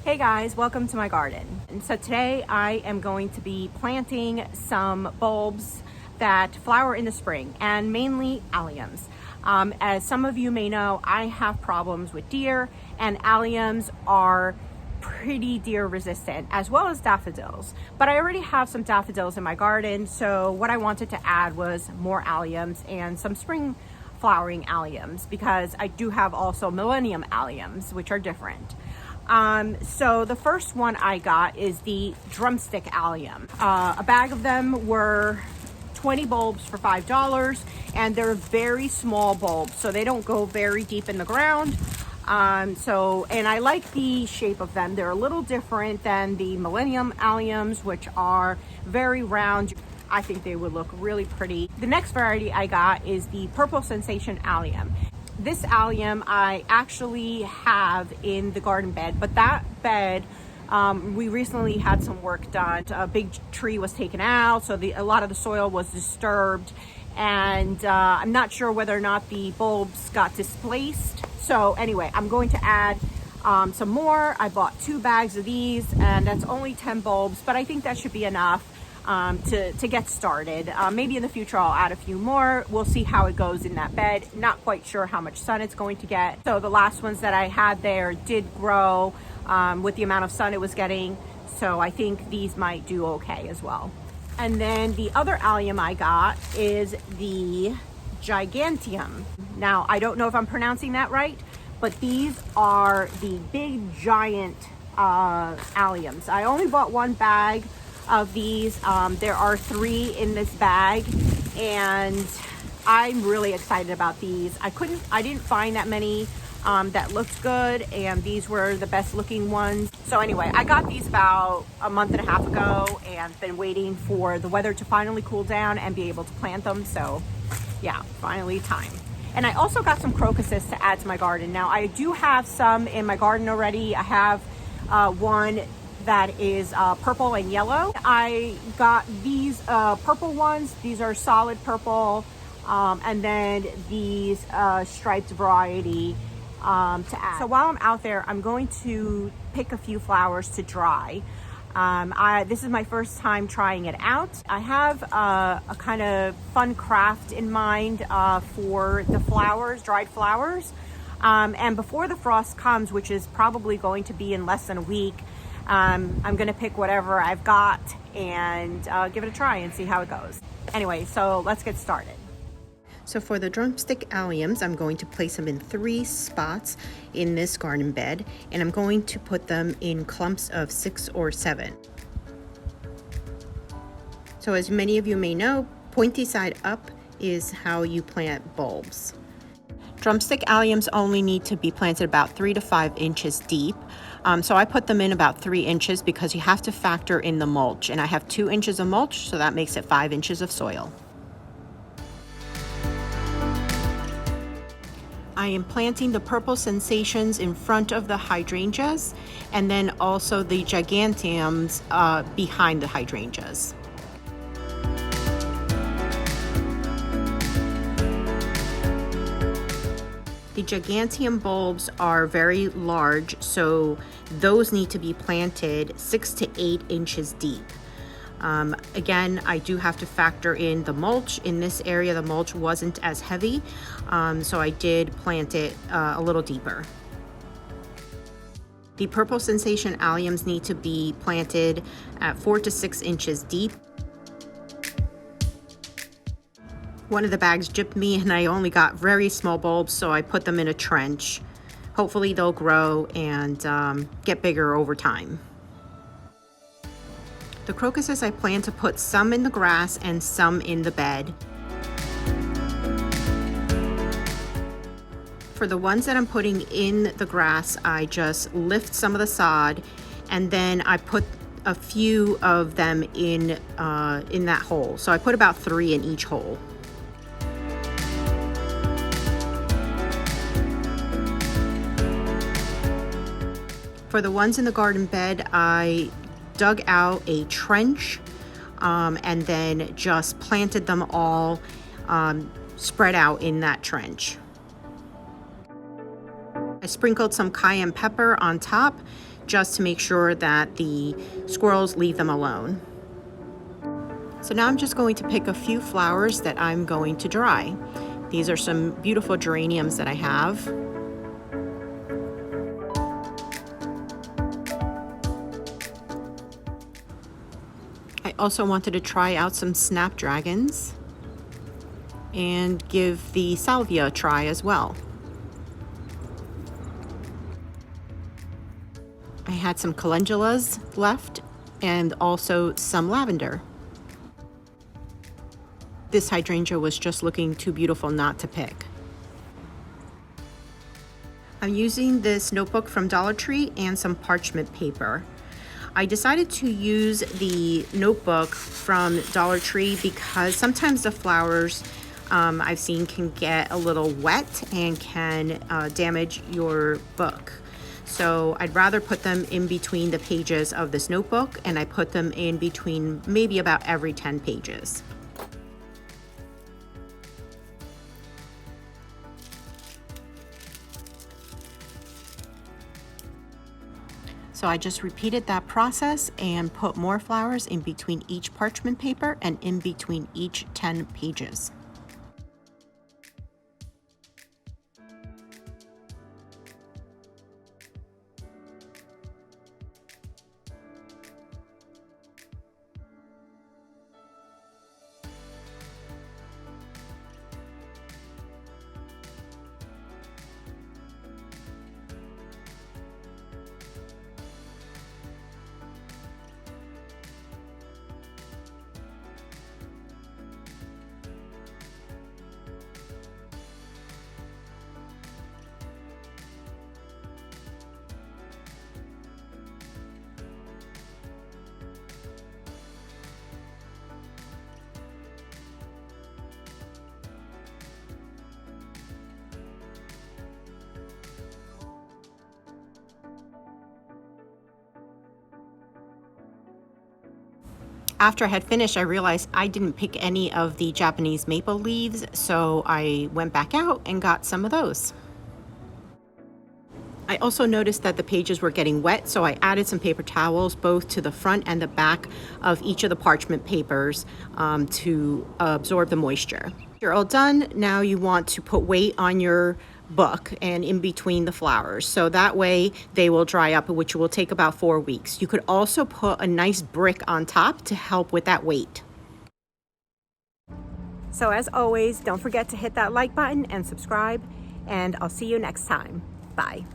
Hey guys, welcome to my garden. And so today I am going to be planting some bulbs that flower in the spring, and mainly alliums. As some of you may know, I have problems with deer, and alliums are pretty deer resistant, as well as daffodils. But I already have some daffodils in my garden, so what I wanted to add was more alliums and some spring flowering alliums, because I do have also millennium alliums, which are different. So the first one I got is the Drumstick allium. A bag of them were 20 bulbs for $5, and they're very small bulbs, so they don't go very deep in the ground. And I like the shape of them. They're a little different than the millennium alliums, which are very round. I think they would look really pretty. The next variety I got is the Purple Sensation allium. This allium I actually have in the garden bed, but that bed, we recently had some work done. A big tree was taken out, so a lot of the soil was disturbed, and I'm not sure whether or not the bulbs got displaced. So anyway, I'm going to add some more. I bought 2 bags of these, and that's only 10 bulbs, but I think that should be enough to get started. Maybe in the future I'll add a few more. We'll see how it goes in that bed. Not quite sure how much sun it's going to get. So the last ones that I had there did grow with the amount of sun it was getting. So I think these might do okay as well. And then the other allium I got is the Giganteum. Now, I don't know if I'm pronouncing that right, but these are the big giant alliums. I only bought 1 bag of these. There are 3 in this bag, and I'm really excited about these. I didn't find that many that looked good, and these were the best looking ones. So anyway, I got these about a month and a half ago, and been waiting for the weather to finally cool down and be able to plant them. So yeah, finally time. And I also got some crocuses to add to my garden. Now, I do have some in my garden already. I have one that is purple and yellow. I got these purple ones. These are solid purple, and then these striped variety to add. So while I'm out there, I'm going to pick a few flowers to dry. This is my first time trying it out. I have a kind of fun craft in mind for the flowers, dried flowers. And before the frost comes, which is probably going to be in less than a week, I'm going to pick whatever I've got and give it a try and see how it goes. Anyway, so let's get started. So for the drumstick alliums, I'm going to place them in 3 spots in this garden bed, and I'm going to put them in clumps of 6 or 7. So as many of you may know, pointy side up is how you plant bulbs. Drumstick alliums only need to be planted about 3 to 5 inches deep. So I put them in about 3 inches because you have to factor in the mulch. And I have 2 inches of mulch, so that makes it 5 inches of soil. I am planting the purple sensations in front of the hydrangeas, and then also the giganteums behind the hydrangeas. The Giganteum bulbs are very large, so those need to be planted 6 to 8 inches deep. Again, I do have to factor in the mulch. In this area, the mulch wasn't as heavy, so I did plant it a little deeper. The Purple Sensation alliums need to be planted at 4 to 6 inches deep. One of the bags gypped me, and I only got very small bulbs, so I put them in a trench. Hopefully they'll grow and get bigger over time. The crocuses, I plan to put some in the grass and some in the bed. For the ones that I'm putting in the grass, I just lift some of the sod, and then I put a few of them in that hole. So I put about 3 in each hole. For the ones in the garden bed, I dug out a trench and then just planted them all spread out in that trench. I sprinkled some cayenne pepper on top just to make sure that the squirrels leave them alone. So now I'm just going to pick a few flowers that I'm going to dry. These are some beautiful geraniums that I have. I also wanted to try out some snapdragons and give the salvia a try as well. I had some calendulas left and also some lavender. This hydrangea was just looking too beautiful not to pick. I'm using this notebook from Dollar Tree and some parchment paper. I decided to use the notebook from Dollar Tree because sometimes the flowers I've seen can get a little wet and can damage your book. So I'd rather put them in between the pages of this notebook, and I put them in between maybe about every 10 pages. So I just repeated that process and put more flowers in between each parchment paper and in between each 10 pages. After I had finished, I realized I didn't pick any of the Japanese maple leaves, so I went back out and got some of those. I also noticed that the pages were getting wet, so I added some paper towels both to the front and the back of each of the parchment papers to absorb the moisture. You're all done. Now you want to put weight on your book and in between the flowers, so that way they will dry up, which will take about 4 weeks. You could also put a nice brick on top to help with that weight. So as always, don't forget to hit that like button and subscribe, and I'll see you next time. Bye.